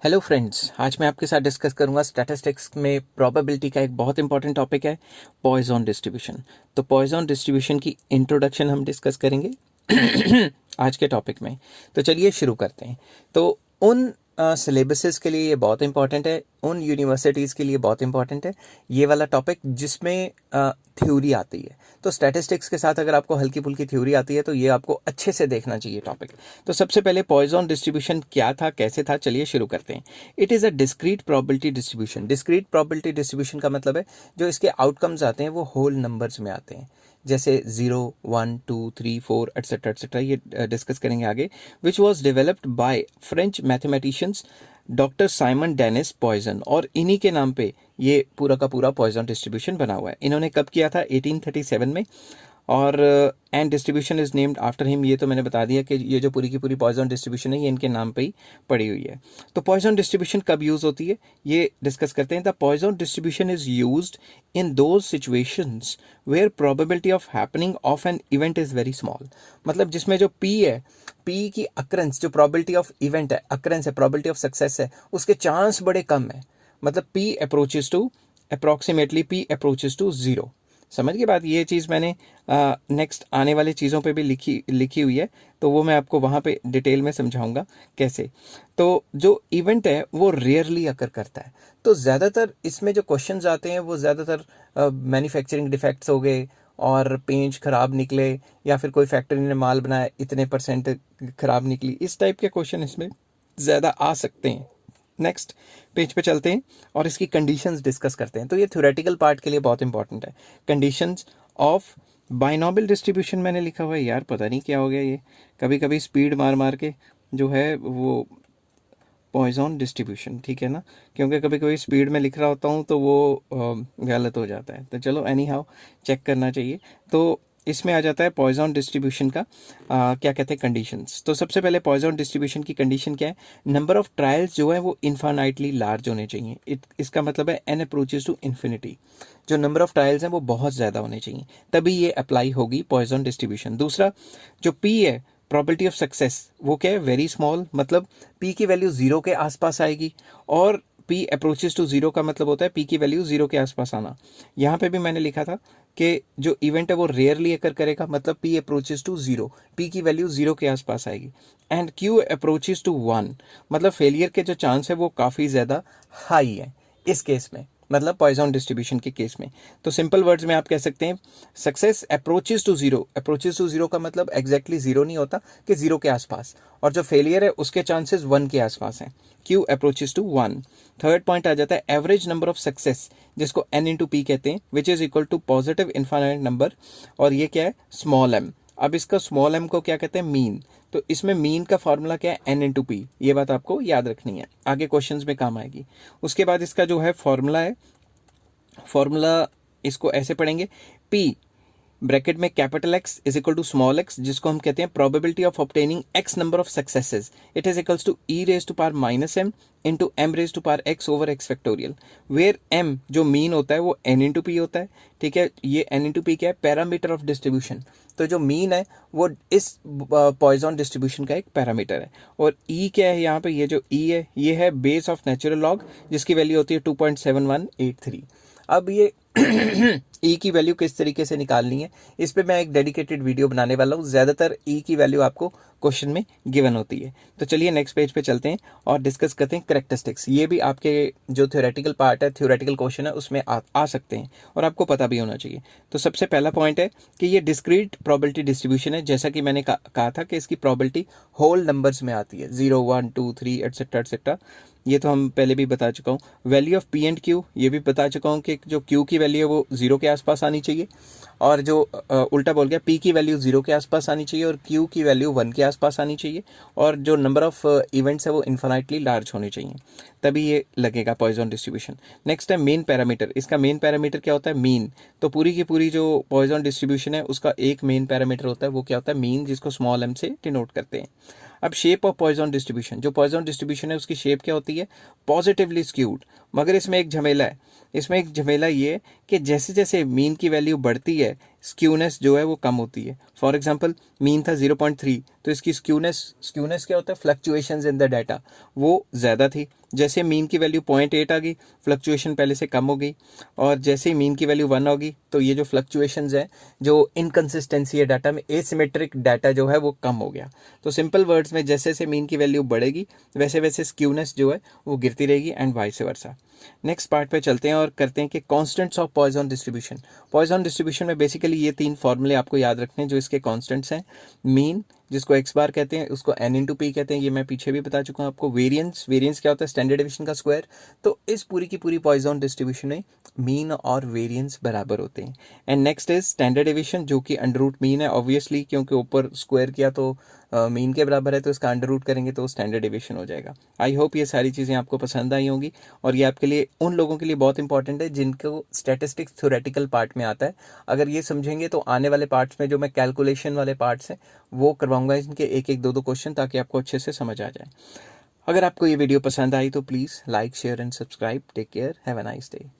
Hello friends, आज मैं आपके साथ डिस्कस करूंगा स्टैटिस्टिक्स में प्रोबेबिलिटी का एक बहुत इंपॉर्टेंट टॉपिक है पॉइजन डिस्ट्रीब्यूशन। तो पॉइजन डिस्ट्रीब्यूशन की इंट्रोडक्शन हम डिस्कस करेंगे आज के टॉपिक में। तो चलिए शुरू करते हैं। तो उन सिलेबसेस के लिए ये बहुत इंपॉर्टेंट है, उन यूनिवर्सिटीज़ के लिए बहुत इंपॉर्टेंट है ये वाला टॉपिक जिसमें थ्योरी आती है। तो स्टैटिस्टिक्स के साथ अगर आपको हल्की फुल्की थ्योरी आती है तो ये आपको अच्छे से देखना चाहिए टॉपिक। तो सबसे पहले पॉइजन डिस्ट्रीब्यूशन क्या था, कैसे था, चलिए शुरू करते हैं। It is a discrete probability distribution. Discrete probability distribution का मतलब है जो इसके आउटकम्स आते हैं वो होल नंबर्स में आते हैं, जैसे 0, 1, 2, 3, 4 एटसेट्रा ये डिस्कस करेंगे आगे। Which was developed by French mathematicians doctor Simon Denis Poisson, और इन्हीं के नाम पे ये पूरा का पूरा पॉइजन डिस्ट्रीब्यूशन बना हुआ है। इन्होंने कब किया था? 1837 में। और and distribution is named after him. ये तो मैंने बता दिया कि ये जो पूरी की पूरी पॉइजन डिस्ट्रीब्यूशन है ये इनके नाम पे ही पड़ी हुई है। तो पॉइजन डिस्ट्रीब्यूशन कब यूज होती है ये डिस्कस करते हैं। The Poisson distribution is used in those situations where probability of happening of an event is very small. मतलब जिसमें जो पी है, पी की अक्रेंस, जो प्रोबेबिलिटी ऑफ इवेंट है, अक्रेंस है, प्रोबेबिलिटी ऑफ सक्सेस है, उसके चांस बड़े कम है। मतलब P approaches to approximately P approaches to zero. समझ के बाद ये चीज़ मैंने नेक्स्ट आने वाली चीज़ों पे भी लिखी हुई है, तो वो मैं आपको वहाँ पे डिटेल में समझाऊंगा कैसे। तो जो इवेंट है वो रेयरली अकर करता है। तो ज़्यादातर इसमें जो क्वेश्चंस आते हैं वो ज़्यादातर मैन्युफैक्चरिंग डिफेक्ट्स हो गए और पेंच खराब निकले, या फिर कोई फैक्ट्री ने माल बनाया इतने % खराब निकली, इस टाइप के क्वेश्चन इसमें ज़्यादा आ सकते हैं। नेक्स्ट पेज पे चलते हैं और इसकी कंडीशंस डिस्कस करते हैं। तो ये थ्योरेटिकल पार्ट के लिए बहुत इंपॉर्टेंट है। कंडीशंस ऑफ बाइनोमियल डिस्ट्रीब्यूशन मैंने लिखा हुआ है, यार पता नहीं क्या हो गया ये, कभी कभी स्पीड मार मार के जो है वो पॉइजन डिस्ट्रीब्यूशन, ठीक है ना, क्योंकि कभी कभी स्पीड में लिख रहा होता हूँ तो वो गलत हो जाता है। तो चलो एनी हाउ चेक करना चाहिए। तो इसमें आ जाता है पॉइजन डिस्ट्रीब्यूशन का क्या कहते हैं कंडीशंस। तो सबसे पहले पॉइजन डिस्ट्रीब्यूशन की कंडीशन क्या है? नंबर ऑफ ट्रायल्स जो है वो इन्फानाइटली लार्ज होने चाहिए। इसका मतलब है एन अप्रोचेस टू इन्फिनिटी। जो नंबर ऑफ ट्रायल्स हैं वो बहुत ज़्यादा होने चाहिए, तभी ये अप्लाई होगी पॉइजन डिस्ट्रीब्यूशन। दूसरा जो पी है, प्रोबेबिलिटी ऑफ सक्सेस, वो क्या है? Very small. मतलब पी की वैल्यू जीरो के आसपास आएगी, और पी अप्रोचेस टू जीरो का मतलब होता है पी की वैल्यू जीरो के आसपास आना। यहाँ पे भी मैंने लिखा था कि जो इवेंट है वो रेयरली अकर करेगा, मतलब P approaches to zero, P की वैल्यू जीरो के आसपास आएगी। And Q approaches to one, मतलब फेलियर के जो चांस है वो काफ़ी ज़्यादा हाई है इस केस में, मतलब पॉइजन डिस्ट्रीब्यूशन के केस में। तो सिंपल वर्ड्स में आप कह सकते हैं success approaches to zero. Approaches to zero का मतलब एग्जैक्टली जीरो नहीं होता, कि जीरो के आसपास, और जो फेलियर है उसके चांसेस वन के आसपास हैं। Q approaches to one. Third point आ जाता है एवरेज नंबर ऑफ सक्सेस, जिसको एन इंटू पी कहते हैं, which is equal to positive infinite number, और ये क्या है? Small m. अब इसका स्मॉल एम को क्या कहते हैं? मीन। तो इसमें मीन का फॉर्मूला क्या है? N into P. ये बात आपको याद रखनी है, आगे क्वेश्चंस में काम आएगी। उसके बाद इसका जो है फॉर्मूला है, फॉर्मूला इसको ऐसे पढ़ेंगे, पी ब्रैकेट में capital X is equal to small X, जिसको हम कहते हैं probability of obtaining X number of successes, it is equals to E raise to power minus M into M raise to power X over X factorial, where M जो mean होता है वो N into P होता है। ठीक है, ये N into P क्या है? Parameter of distribution. तो जो मीन है वो इस पॉइजन डिस्ट्रीब्यूशन का एक पैरामीटर है। और ई क्या है यहाँ पे? ये जो ई है ये है बेस ऑफ नेचुरल लॉग, जिसकी वैल्यू होती है 2.7183। अब ये ई की वैल्यू किस तरीके से निकालनी है, इस पे मैं एक डेडिकेटेड वीडियो बनाने वाला हूँ। ज़्यादातर ई की वैल्यू आपको क्वेश्चन में गिवन होती है। तो चलिए नेक्स्ट पेज पे चलते हैं और डिस्कस करते हैं करेक्टरिस्टिक्स। ये भी आपके जो थ्योरेटिकल पार्ट है, थ्योरेटिकल क्वेश्चन है, उसमें आ सकते हैं और आपको पता भी होना चाहिए। तो सबसे पहला पॉइंट है कि ये डिस्क्रीट प्रोबेबिलिटी डिस्ट्रीब्यूशन है। जैसा कि मैंने कहा था कि इसकी प्रोबेबिलिटी होल नंबर्स में आती है, 0, 1, 2, 3 एटसेट्रा एटसेट्रा। ये तो हम पहले भी बता चुका हूँ। Value of P and Q, ये भी बता चुका हूँ कि जो क्यू की वैल्यू है वो जीरो के आसपास आनी चाहिए, और जो उल्टा बोल गया, पी की वैल्यू जीरो के आसपास आनी चाहिए और क्यू की वैल्यू वन के आसपास आनी चाहिए, और जो नंबर ऑफ इवेंट्स है वो इन्फिनाइटली लार्ज होने चाहिए, तभी ये लगेगा पॉइजन डिस्ट्रीब्यूशन। नेक्स्ट है मेन पैरामीटर। इसका मेन पैरामीटर क्या होता है? मीन। तो पूरी की पूरी जो पॉइजन डिस्ट्रीब्यूशन है उसका एक मेन पैरामीटर होता है, वो क्या होता है? मीन, जिसको स्मॉल एम से डिनोट करते हैं। अब शेप ऑफ पॉइजन डिस्ट्रीब्यूशन, जो पॉइजन डिस्ट्रीब्यूशन है उसकी शेप क्या होती है? Positively skewed. मगर इसमें एक झमेला है इसमें एक झमेला ये है कि जैसे जैसे मीन की वैल्यू बढ़ती है स्क्यूनेस जो है वो कम होती है। फॉर एग्जांपल मीन था 0.3, तो इसकी स्क्यूनेस क्या होता है, फ्लक्चुएशंस इन द डाटा, वो ज़्यादा थी। जैसे मीन की वैल्यू 0.8 आ गई, फ्लक्चुएशन पहले से कम हो गई, और जैसे ही मीन की वैल्यू 1 होगी तो ये जो फ्लक्चुएशंस है, जो इनकन्सिस्टेंसी है डाटा में, एसिमेट्रिक डाटा जो है वो कम हो गया। तो सिंपल वर्ड्स में जैसे जैसे मीन की वैल्यू बढ़ेगी वैसे वैसे स्क्यूनेस जो है वो गिरती रहेगी and vice versa. Next part पे चलते हैं और करते हैं कि constants of Poisson distribution. Poisson distribution में बेसिकली ये 3 फॉर्मूले आपको याद रखने हैं जो इसके कॉन्स्टेंट्स हैं। मीन, जिसको एक्स बार कहते हैं, उसको एन इंटू पी कहते हैं, ये मैं पीछे भी बता चुका हूँ आपको। वेरिएंस क्या होता है, स्टैंडर्ड डेविएशन का स्क्वायर। तो इस पूरी की पूरी पॉइजन डिस्ट्रीब्यूशन में मीन और वेरिएंस बराबर होते हैं। And next is standard deviation, जो कि अंडर रूट मीन है ऑब्वियसली, क्योंकि ऊपर स्क्वायर किया तो मीन के बराबर है, तो इसका अंडर रूट करेंगे तो स्टैंडर्ड डेविएशन हो जाएगा। आई होप ये सारी चीज़ें आपको पसंद आई होंगी, और ये आपके लिए, उन लोगों के लिए बहुत इंपॉर्टेंट है जिनको स्टैटिस्टिक्स थ्योरेटिकल पार्ट में आता है। अगर ये समझेंगे तो आने वाले पार्ट्स में जो मैं कैलकुलेशन वाले पार्ट्स हैं वो करवाऊंगा इनके एक एक दो दो क्वेश्चन, ताकि आपको अच्छे से समझ आ जाए। अगर आपको ये वीडियो पसंद आई तो please like, share and subscribe. Take care, have a nice day.